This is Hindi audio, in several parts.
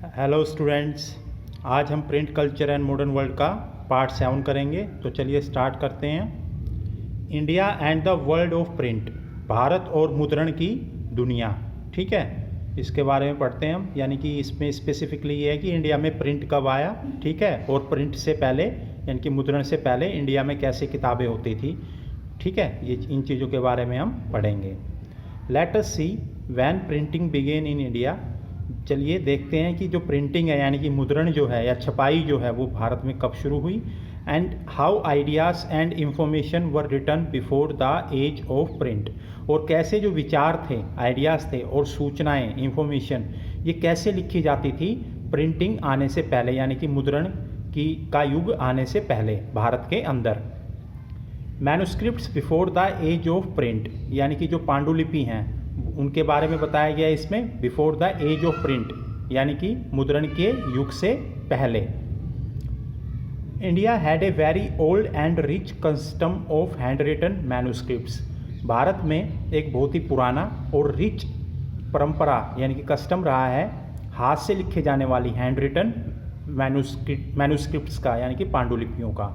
हेलो स्टूडेंट्स, आज हम print culture and modern world का पार्ट 7 करेंगे। तो चलिए स्टार्ट करते हैं। India and the world of print, Bharat और मुद्रण की दुनिया। ठीक है, इसके बारे में पढ़ते हैं हम। यानी कि इसमें स्पेसिफिकली ये है कि इंडिया में प्रिंट कब आया, ठीक है, और प्रिंट से पहले यानी कि मुद्रण से पहले इंडिया में कैसे किताबें होती थी। ठीक है, ये इन चीज़ों के बारे में हम पढ़ेंगे। Let us see when printing began in India. चलिए देखते हैं कि जो प्रिंटिंग है यानी कि मुद्रण जो है या छपाई जो है वो भारत में कब शुरू हुई। And how ideas and information were written before the age of print. और कैसे जो विचार थे, आइडियाज़ थे और सूचनाएं, इंफॉर्मेशन, ये कैसे लिखी जाती थी प्रिंटिंग आने से पहले, यानी कि मुद्रण का युग आने से पहले भारत के अंदर। Manuscripts before the age of print, यानी कि जो पांडुलिपि हैं उनके बारे में बताया गया इसमें, before the age of print यानी कि मुद्रण के युग से पहले। India had a very old and rich custom of hand written manuscripts. Bharat में एक बहुत ही पुराना और रिच परंपरा यानी कि कस्टम रहा है हाथ से लिखे जाने वाली हैंड रिटन मैन्युस्क्रिप्ट्स का, यानी कि पांडुलिपियों का।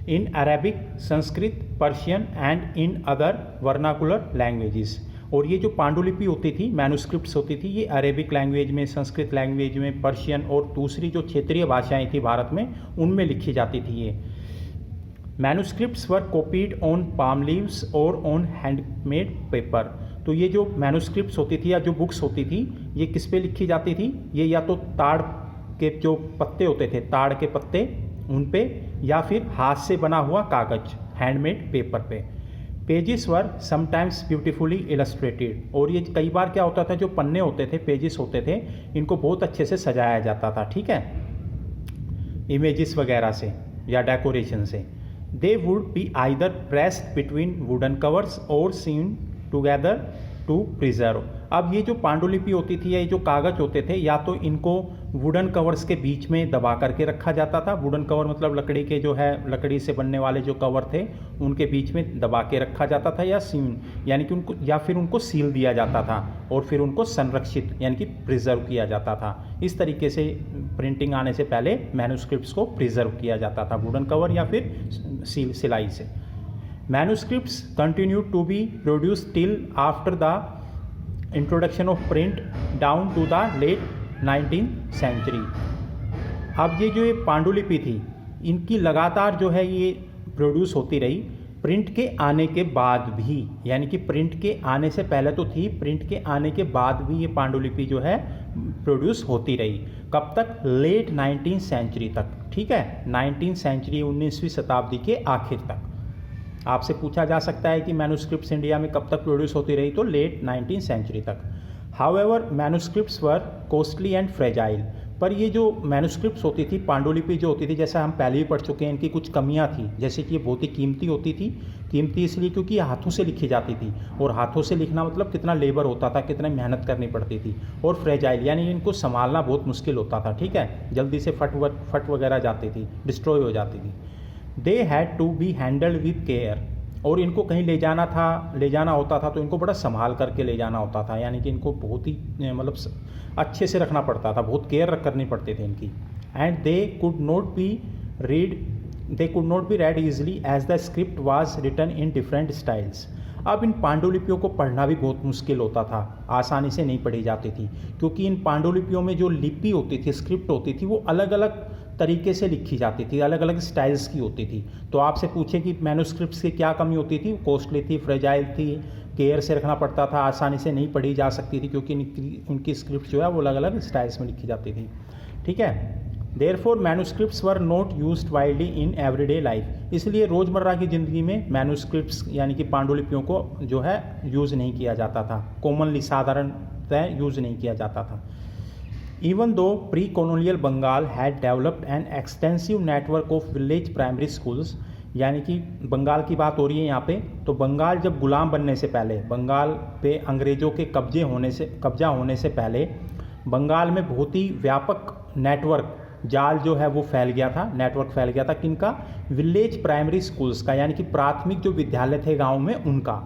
इन Arabic, Sanskrit, Persian and in other vernacular languages. और ये जो पांडुलिपि होती थी, मैन्युस्क्रिप्ट्स होती थी, ये अरेबिक लैंग्वेज में, संस्कृत लैंग्वेज में, पर्शियन और दूसरी जो क्षेत्रीय भाषाएं थी भारत में उनमें लिखी जाती थी ये। Manuscripts were copied on palm leaves और ऑन हैंडमेड पेपर। तो ये जो मैन्युस्क्रिप्ट्स होती थी या जो बुक्स होती थी ये किस पे लिखी जाती थी? ये या तो ताड़ के जो पत्ते होते थे, ताड़ के पत्ते, उन पे, या फिर हाथ से बना हुआ कागज, हैंडमेड पेपर पे। पेजेस वर समटाइम्स ब्यूटीफुली इलस्ट्रेटेड। और ये कई बार क्या होता था, जो पन्ने होते थे, पेजेस होते थे, इनको बहुत अच्छे से सजाया जाता था, ठीक है, इमेजेस वगैरह से या डेकोरेशन से। They would be either pressed between wooden covers और सीन टुगेदर टू प्रिजर्व। अब ये जो पांडुलिपि होती थी या ये जो कागज होते थे, या तो इनको वुडन कवर्स के बीच में दबा करके रखा जाता था। वुडन कवर मतलब लकड़ी के जो है, लकड़ी से बनने वाले जो कवर थे उनके बीच में दबा के रखा जाता था, या सीन यानी कि उनको, या फिर उनको सील दिया जाता था और फिर उनको संरक्षित यानी कि प्रिजर्व किया जाता था। इस तरीके से प्रिंटिंग आने से पहले मैन्युस्क्रिप्ट्स को प्रिजर्व किया जाता था, वुडन कवर या फिर सिलाई से। Manuscripts continued to be produced till after the introduction of print down to the late 19th century। अब ये जो ये पांडुलिपि थी इनकी लगातार जो है ये प्रोड्यूस होती रही प्रिंट के आने के बाद भी, यानी कि प्रिंट के आने से पहले तो थी, प्रिंट के आने के बाद भी ये पांडुलिपि जो है प्रोड्यूस होती रही। कब तक? लेट 19th सेंचुरी तक, ठीक है, 19th सेंचुरी, 19वीं शताब्दी के आखिर तक। आपसे पूछा जा सकता है कि मैन्युस्क्रिप्ट्स इंडिया में कब तक प्रोड्यूस होती रही, तो लेट 19th सेंचुरी तक। However manuscripts were costly and fragile. पर ये जो मैन्युस्क्रिप्ट्स होती थी, पांडुलिपि जो होती थी, जैसा हम पहले भी पढ़ चुके हैं, इनकी कुछ कमियां थी। जैसे कि ये बहुत ही कीमती होती थी। कीमती इसलिए क्योंकि ये हाथों से लिखी जाती थी, और हाथों से लिखना मतलब कितना लेबर होता था, कितनी मेहनत करनी पड़ती थी। और फ्रेजाइल यानी इनको संभालना बहुत मुश्किल होता था, ठीक है, जल्दी से फट वगैरह जाती थी, डिस्ट्रॉय हो जाती थी। They had to be handled with care. और इनको कहीं ले जाना होता था तो इनको बड़ा संभाल करके ले जाना होता था, यानी कि इनको बहुत ही मतलब अच्छे से रखना पड़ता था, बहुत केयर करनी पड़ती थी इनकी। And they could not be read easily as the script was written in different styles. अब इन पांडुलिपियों को पढ़ना भी बहुत मुश्किल होता था, आसानी से नहीं पढ़ी जाती थी, क्योंकि इन पांडुलिपियों में जो लिपि होती थी, स्क्रिप्ट होती थी, वो अलग अलग तरीके से लिखी जाती थी, अलग अलग स्टाइल्स की होती थी। तो आपसे पूछे कि मैन्युस्क्रिप्ट्स की क्या कमी होती थी? कॉस्टली थी, फ्रेजाइल थी, केयर से रखना पड़ता था, आसानी से नहीं पढ़ी जा सकती थी, क्योंकि उनकी स्क्रिप्ट जो है वो अलग अलग स्टाइल्स में लिखी जाती थी, ठीक है। Therefore manuscripts were not used widely in everyday life. इसलिए रोज़मर्रा की ज़िंदगी में मैन्युस्क्रिप्ट्स यानी कि पांडुलिपियों को जो है यूज़ नहीं किया जाता था, कॉमनली साधारणतः यूज़ नहीं किया जाता था। Even though pre-colonial Bengal had developed an extensive network of village primary schools, यानी कि बंगाल की बात हो रही है यहाँ पे, तो बंगाल जब गुलाम बनने से पहले, बंगाल पे अंग्रेज़ों के कब्जा होने से पहले बंगाल में बहुत ही व्यापक नेटवर्क, जाल जो है वो फैल गया था, नेटवर्क फैल गया था किनका? विलेज प्राइमरी स्कूल्स का, यानी कि प्राथमिक जो विद्यालय थे गाँव में उनका।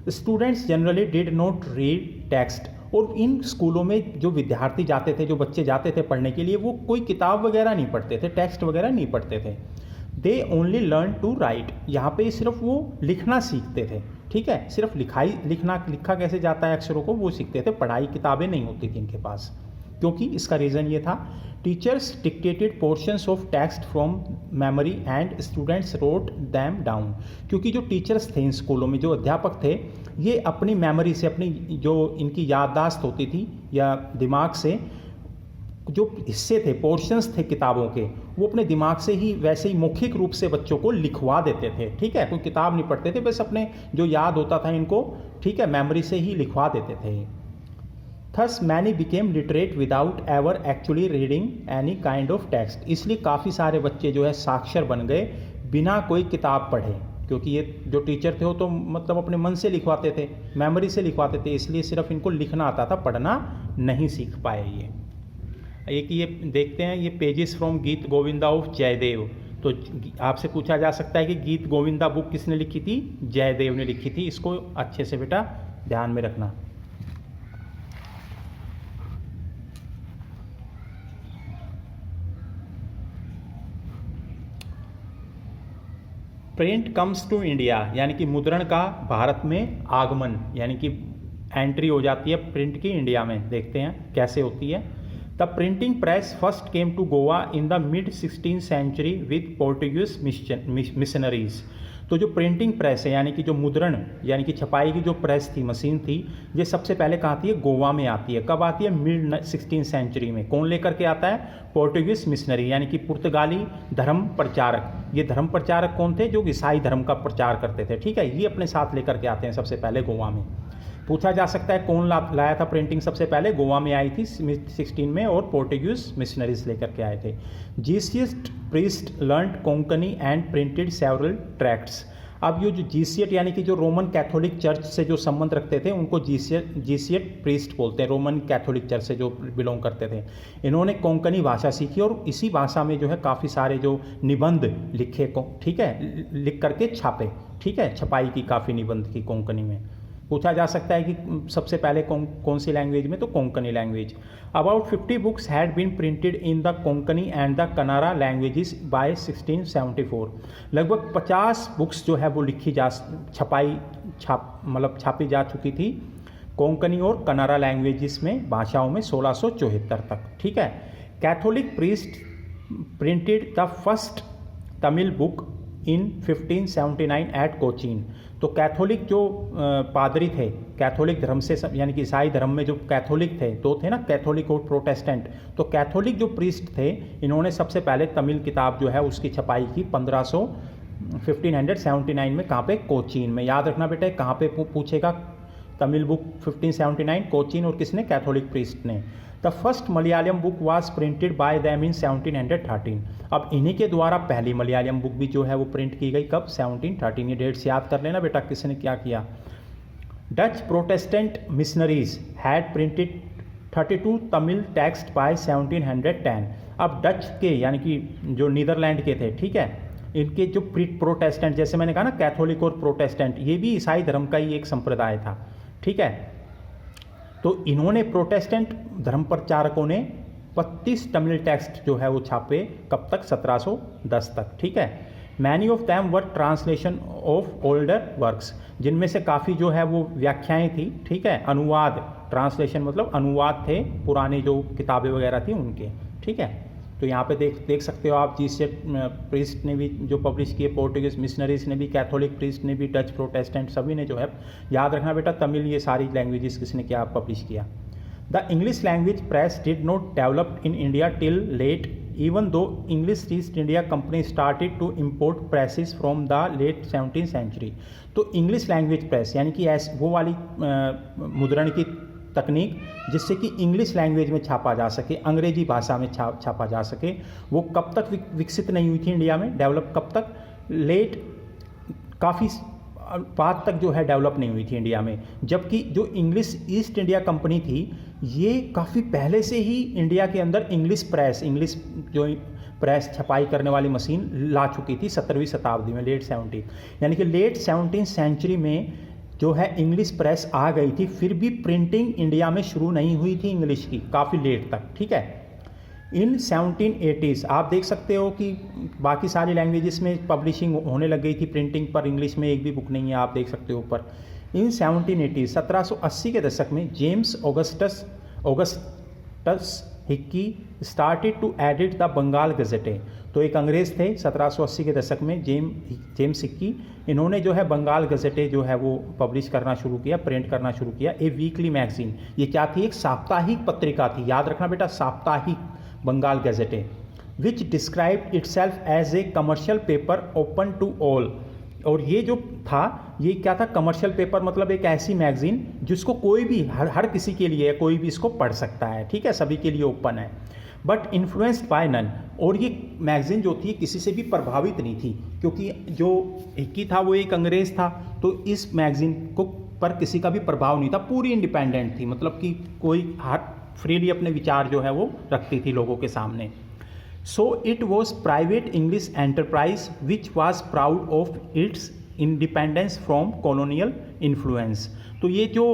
Students generally did not read text और इन स्कूलों में जो विद्यार्थी जाते थे, जो बच्चे जाते थे पढ़ने के लिए, वो कोई किताब वगैरह नहीं पढ़ते थे, टेक्स्ट वगैरह नहीं पढ़ते थे। They only learn to write, यहाँ पे सिर्फ वो लिखना सीखते थे, ठीक है, सिर्फ लिखा कैसे जाता है अक्षरों को वो सीखते थे, पढ़ाई किताबें नहीं होती थी इनके पास। क्योंकि इसका रीज़न ये था, teachers dictated portions of text from memory and students wrote them down. क्योंकि जो टीचर्स थे इन स्कूलों में, जो अध्यापक थे, ये अपनी मेमोरी से, अपनी जो इनकी याददाश्त होती थी या दिमाग से जो हिस्से थे, पोर्शंस थे किताबों के, वो अपने दिमाग से ही वैसे ही मौखिक रूप से बच्चों को लिखवा देते थे, ठीक है, कोई किताब नहीं पढ़ते थे, बस अपने जो याद होता था इनको, ठीक है, मेमोरी से ही लिखवा देते थे। Thus many became literate without ever actually reading any kind of text. इसलिए काफ़ी सारे बच्चे जो है साक्षर बन गए बिना कोई किताब पढ़े, क्योंकि ये जो टीचर थे वो तो मतलब अपने मन से लिखवाते थे, मेमोरी से लिखवाते थे, इसलिए सिर्फ इनको लिखना आता था, पढ़ना नहीं सीख पाए। एक ये देखते हैं, ये पेजेस फ्रॉम गीत गोविंदा ऑफ जयदेव। तो आपसे पूछा जा सकता है कि गीत गोविंदा बुक किसने लिखी थी? जयदेव ने लिखी थी। इसको अच्छे से बेटा ध्यान में रखना। प्रिंट कम्स टू इंडिया, यानी कि मुद्रण का भारत में आगमन, यानी कि एंट्री हो जाती है प्रिंट की इंडिया में। देखते हैं कैसे होती है। The printing press first came to Goa in the mid 16th century with Portuguese missionaries. तो जो प्रिंटिंग प्रेस है, यानी कि जो मुद्रण यानी कि छपाई की जो प्रेस थी, मशीन थी, ये सबसे पहले कहाँ आती है? गोवा में आती है। कब आती है? मिड 16th सेंचुरी में। कौन लेकर के आता है? पोर्टुगीज मिशनरी, यानी कि पुर्तगाली धर्म प्रचारक। ये धर्म प्रचारक कौन थे? जो ईसाई धर्म का प्रचार करते थे, ठीक है, ये अपने साथ लेकर के आते हैं सबसे पहले गोवा में। पूछा जा सकता है कौन लाया था प्रिंटिंग सबसे पहले? गोवा में आई थी 16 में, और पोर्टुगीज मिशनरीज लेकर के आए थे। Jesuit priest learn Konkani and printed several tracts. अब ये जो जीसियट यानी कि जो रोमन कैथोलिक चर्च से जो संबंध रखते थे उनको जीसियट प्रीस्ट बोलते हैं, रोमन कैथोलिक चर्च से जो बिलोंग करते थे। इन्होंने कोंकणी भाषा सीखी और इसी भाषा में जो है काफ़ी सारे जो निबंध लिखे, ठीक है, लिख करके छापे, ठीक है, छपाई की काफ़ी निबंध की कोंकणी में। पूछा जा सकता है कि सबसे पहले कौन सी लैंग्वेज में? तो Konkani language. About 50 books had been printed in the Konkani and the Kanara languages by 1674। लगभग 50 बुक्स जो है वो छापी जा चुकी थी कोंकणी और कनारा लैंग्वेजेस में, भाषाओं में 1674 तक, ठीक है। Catholic priest printed the first Tamil book in 1579 at Cochin. तो कैथोलिक जो पादरी थे, कैथोलिक धर्म से यानी कि ईसाई धर्म में जो कैथोलिक थे, दो थे ना, कैथोलिक और प्रोटेस्टेंट। तो कैथोलिक जो प्रीस्ट थे, इन्होंने सबसे पहले तमिल किताब जो है उसकी छपाई की 1579 में। कहाँ पे? कोचीन में। याद रखना बेटा, कहाँ पे पूछेगा तमिल बुक 1579, कोचीन, और किसने? कैथोलिक प्रीस्ट ने। The first Malayalam book was printed by them in 1713। अब इन्हीं के द्वारा पहली मलयालम बुक भी जो है वो प्रिंट की गई। कब? 1713। ये डेट्स याद कर लेना बेटा, किसने क्या किया। Dutch Protestant missionaries had printed 32 Tamil text bye 1710। अब डच के यानी कि जो नीदरलैंड के थे, ठीक है, इनके जो प्रोटेस्टेंट, जैसे मैंने कहा ना कैथोलिक और प्रोटेस्टेंट, ये भी ईसाई धर्म का ही एक संप्रदाय था, ठीक है। तो इन्होंने प्रोटेस्टेंट धर्म प्रचारकों ने 32 तमिल टेक्स्ट जो है वो छापे। कब तक? 1710 तक, ठीक है। Many of them were translation of older works, जिनमें से काफ़ी जो है वो व्याख्याएं थी, ठीक है, अनुवाद। ट्रांसलेशन मतलब अनुवाद थे पुरानी जो किताबें वगैरह थी उनके, ठीक है। तो यहाँ पे देख सकते हो आप, जीसियट प्रीस्ट ने भी जो पब्लिश किए, पोर्टुगीज मिशनरीज ने भी, कैथोलिक प्रीस्ट ने भी, डच प्रोटेस्टेंट सभी ने जो है, याद रखना बेटा, तमिल, ये सारी लैंग्वेजेस किसने क्या पब्लिश किया। The English language press did not develop in India till late, even though English East India Company started to import presses from the late 17th century. तो इंग्लिश लैंग्वेज प्रेस यानी कि वो वाली मुद्रण की तकनीक जिससे कि इंग्लिश लैंग्वेज में छापा जा सके, अंग्रेजी भाषा में छापा जा सके, वो कब तक विकसित नहीं हुई थी इंडिया में? डेवलप कब तक? लेट, काफ़ी बाद तक जो है डेवलप नहीं हुई थी इंडिया में। जबकि जो इंग्लिश ईस्ट इंडिया कंपनी थी, ये काफ़ी पहले से ही इंडिया के अंदर इंग्लिश जो प्रेस छपाई करने वाली मशीन ला चुकी थी 17वीं शताब्दी में, लेट 17, यानी कि लेट 17th सेंचुरी में जो है इंग्लिश प्रेस आ गई थी, फिर भी प्रिंटिंग इंडिया में शुरू नहीं हुई थी इंग्लिश की, काफ़ी लेट तक। ठीक है, इन 1780s आप देख सकते हो कि बाकी सारी लैंग्वेजेस में पब्लिशिंग होने लग गई थी प्रिंटिंग, पर इंग्लिश में एक भी बुक नहीं है, आप देख सकते हो ऊपर। इन 1780 1780 के दशक में James Augustus Hicky started to edit the Bengal gazette. तो एक अंग्रेज़ थे 1780 के दशक में, जेम्स हिक्की, इन्होंने जो है बंगाल गजेटे जो है वो पब्लिश करना शुरू किया, प्रिंट करना शुरू किया। ए वीकली मैगजीन, ये क्या थी, एक साप्ताहिक पत्रिका थी, याद रखना बेटा, साप्ताहिक Bengal gazette, which described itself as a commercial paper open to all. और ये जो था, ये क्या था, कमर्शियल पेपर मतलब एक ऐसी मैगजीन जिसको कोई भी हर किसी के लिए, कोई भी इसको पढ़ सकता है। ठीक है, सभी के लिए ओपन है, बट इन्फ्लुएंस्ड बाय नन। और ये मैगजीन जो थी किसी से भी प्रभावित नहीं थी, क्योंकि जो हिक्की था वो एक अंग्रेज़ था, तो इस मैगजीन को पर किसी का भी प्रभाव नहीं था, पूरी इंडिपेंडेंट थी, मतलब कि कोई हर फ्रीली अपने विचार जो है वो रखती थी लोगों के सामने। So it was private English enterprise which was proud of its independence from colonial influence। तो ये जो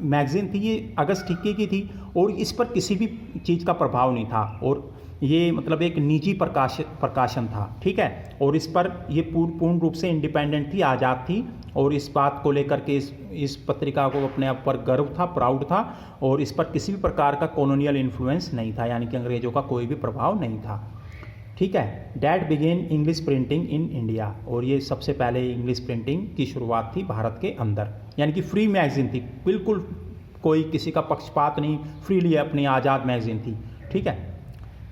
मैगज़ीन थी ये अगस्त हिक्की की थी और इस पर किसी भी चीज़ का प्रभाव नहीं था, और ये मतलब एक निजी प्रकाशन था। ठीक है, और इस पर ये पूर्ण रूप से इंडिपेंडेंट थी, आज़ाद थी, और इस बात को लेकर के इस पत्रिका को अपने आप पर गर्व था, प्राउड था, और इस पर किसी भी प्रकार का कॉलोनियल इन्फ्लुएंस नहीं था, यानी कि अंग्रेज़ों का कोई भी प्रभाव नहीं था। ठीक है, that began English printing in India, और ये सबसे पहले इंग्लिश प्रिंटिंग की शुरुआत थी भारत के अंदर, यानी कि फ्री मैगजीन थी, बिल्कुल कोई किसी का पक्षपात नहीं, फ्रीली अपनी आज़ाद मैगजीन थी। ठीक है,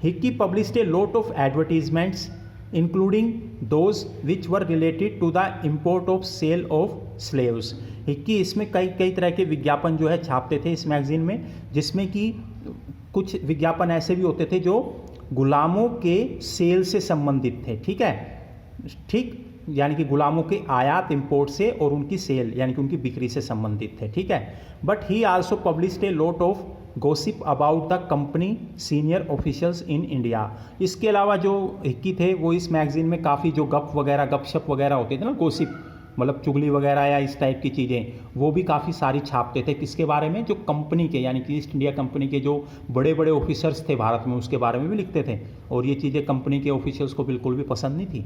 Hicky published a lot of advertisements including those which were related to the import of sale of slaves. Hicky इसमें कई तरह के विज्ञापन जो है छापते थे इस मैगजीन में, जिसमें कि कुछ विज्ञापन ऐसे भी होते थे जो गुलामों के सेल से संबंधित थे। ठीक है, ठीक, यानी कि गुलामों के आयात इंपोर्ट से और उनकी सेल यानी कि उनकी बिक्री से संबंधित थे। ठीक है, but he also published a lot of gossip about the company senior officials in India. इसके अलावा जो हिक्की थे वो इस मैगजीन में काफ़ी जो गपशप वगैरह होते थे ना, गॉसिप मतलब चुगली वगैरह या इस टाइप की चीज़ें, वो भी काफ़ी सारी छापते थे। किसके बारे में, जो कंपनी के यानी कि ईस्ट इंडिया कंपनी के जो बड़े बड़े ऑफिसर्स थे भारत में, उसके बारे में भी लिखते थे, और ये चीज़ें कंपनी के ऑफिसर्स को बिल्कुल भी पसंद नहीं थी।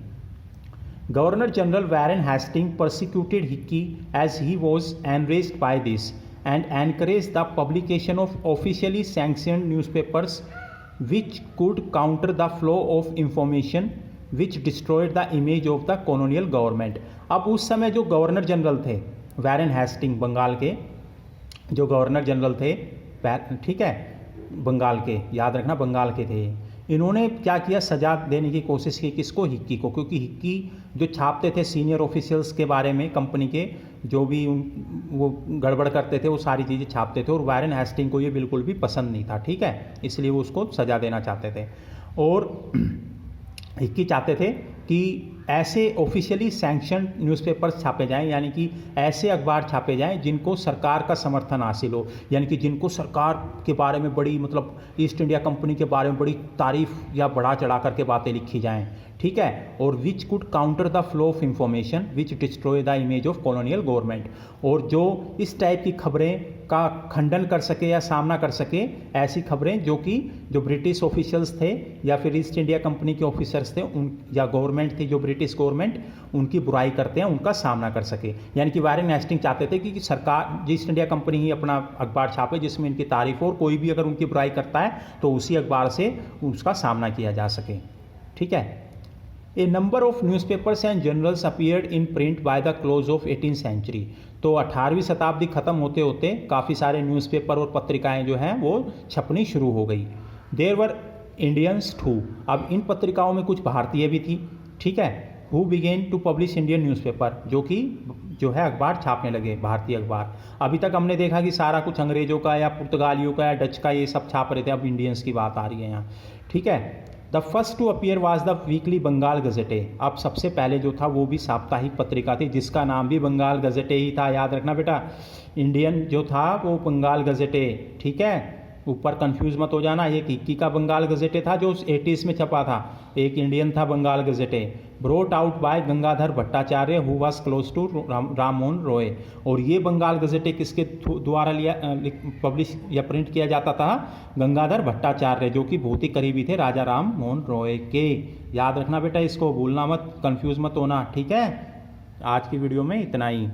Governor general Warren Hastings persecuted Hicky as he was enraged by this and encouraged the publication of officially sanctioned newspapers which could counter the flow of information which destroyed the image of the colonial government। अब उस समय जो गवर्नर जनरल थे वैरन हेस्टिंग, बंगाल के जो गवर्नर जनरल थे, ठीक है, बंगाल के, याद रखना बंगाल के थे, इन्होंने क्या किया, सजा देने की कोशिश की, किसको, हिक्की को, क्योंकि हिक्की जो छापते थे सीनियर ऑफिशियल्स के बारे में, कंपनी के जो भी वो गड़बड़ करते थे वो सारी चीज़ें छापते थे, और वैरन हेस्टिंग को ये बिल्कुल भी पसंद नहीं था। ठीक है, इसलिए वो उसको सजा देना चाहते थे, और हिक्की चाहते थे कि ऐसे ऑफिशियली सैंक्शन न्यूज़पेपर्स छापे जाएं, यानी कि ऐसे अखबार छापे जाएं जिनको सरकार का समर्थन हासिल हो, यानी कि जिनको सरकार के बारे में बड़ी, मतलब ईस्ट इंडिया कंपनी के बारे में बड़ी तारीफ या बढ़ा चढ़ा करके बातें लिखी जाएं। ठीक है, और which could counter the flow of information which destroy the image of colonial government, और जो इस टाइप की खबरें का खंडन कर सके या सामना कर सके, ऐसी खबरें जो कि जो ब्रिटिश ऑफिशियल्स थे या फिर ईस्ट इंडिया कंपनी के ऑफिसर्स थे उन, या गवर्नमेंट थी जो ब्रिटिश गवर्नमेंट, उनकी बुराई करते हैं, उनका सामना कर सके। यानी कि वैरन हेस्टिंग चाहते थे कि सरकार, ईस्ट इंडिया कंपनी ही अपना अखबार छापे जिसमें इनकी तारीफ हो, और कोई भी अगर उनकी बुराई करता है तो उसी अखबार से उसका सामना किया जा सके। ठीक है, a number of newspapers and journals appeared in print by the close of 18th century. तो 18वीं शताब्दी खत्म होते होते काफ़ी सारे न्यूज़पेपर और पत्रिकाएं जो हैं वो छपनी शुरू हो गई। देयर वर इंडियंस टू, अब इन पत्रिकाओं में कुछ भारतीय भी थी। ठीक है, who began to publish Indian newspaper, जो कि जो है अखबार छापने लगे, भारतीय अखबार। अभी तक हमने देखा कि सारा कुछ अंग्रेज़ों का या पुर्तगालियों का या डच का ये सब छाप रहे थे, अब इंडियंस की बात आ रही है यहाँ। ठीक है, the first to appear was the weekly Bengal gazette. अब सबसे पहले जो था वो भी साप्ताहिक पत्रिका थी जिसका नाम भी बंगाल गजेटे ही था, याद रखना बेटा। इंडियन जो था वो बंगाल गजेटे, ठीक है, ऊपर कंफ्यूज मत हो जाना, एक इक्की का बंगाल गजेटे था जो 80s में छपा था, एक इंडियन था Bengal gazette, brought out by Gangadhar Bhattacharya who was close to Ram Mohan Roy. और ये बंगाल गजेटे किसके द्वारा लिया पब्लिश या प्रिंट किया जाता था? गंगाधर भट्टाचार्य, जो कि बहुत ही करीबी थे राजा राम मोहन रॉय के। याद रखना बेटा, इसको भूलना मत, कंफ्यूज मत होना, ठीक है। आज की वीडियो में इतना ही।